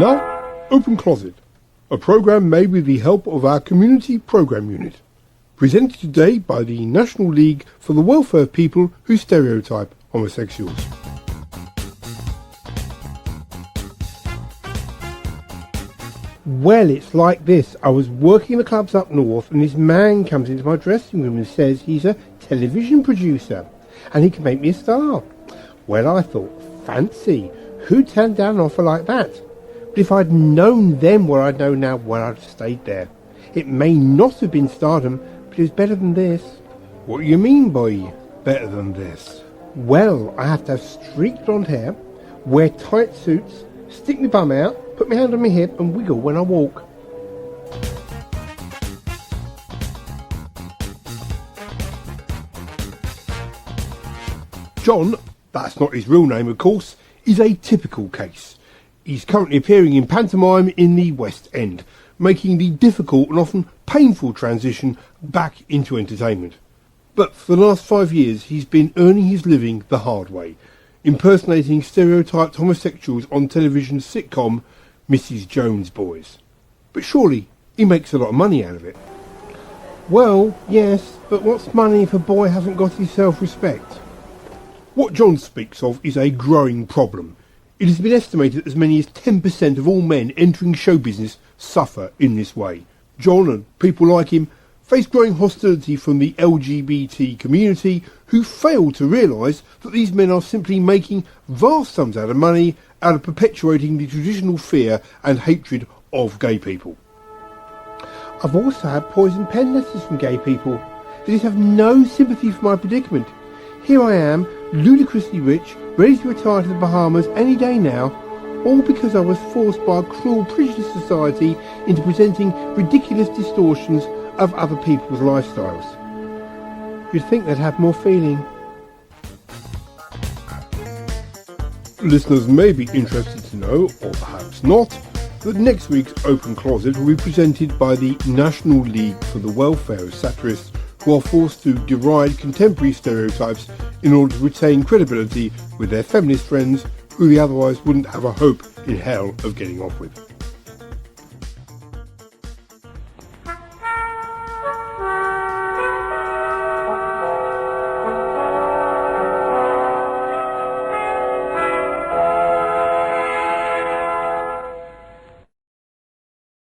And now, Open Closet, a programme made with the help of our Community Programme Unit. Presented today by the National League for the Welfare of People Who Stereotype Homosexuals. Well, it's like this. I was working the clubs up north and this man comes into my dressing room and says he's a television producer and he can make me a star. Well, I thought, fancy, who'd turn down an offer like that? But if I'd known then what I know now, well, I'd have stayed there. It may not have been stardom, but it was better than this. What do you mean by better than this? Well, I have to have streaked blonde hair, wear tight suits, stick my bum out, put my hand on my hip and wiggle when I walk. John, that's not his real name of course, is a typical case. He's currently appearing in pantomime in the West End, making the difficult and often painful transition back into entertainment. But for the last 5 years he's been earning his living the hard way, impersonating stereotyped homosexuals on television's sitcom Mrs. Jones' Boys. But surely he makes a lot of money out of it. Well, yes, but what's money if a boy hasn't got his self-respect? What John speaks of is a growing problem. It has been estimated that as many as 10% of all men entering show business suffer in this way. John and people like him face growing hostility from the LGBT community, who fail to realise that these men are simply making vast sums out of money out of perpetuating the traditional fear and hatred of gay people. I've also had poison pen letters from gay people that just have no sympathy for my predicament. Here I am, ludicrously rich, ready to retire to the Bahamas any day now, all because I was forced by a cruel, prejudiced society into presenting ridiculous distortions of other people's lifestyles. You'd think they'd have more feeling. Listeners may be interested to know, or perhaps not, that next week's Open Closet will be presented by the National League for the Welfare of Satirists who are forced to deride contemporary stereotypes in order to retain credibility with their feminist friends who they otherwise wouldn't have a hope in hell of getting off with.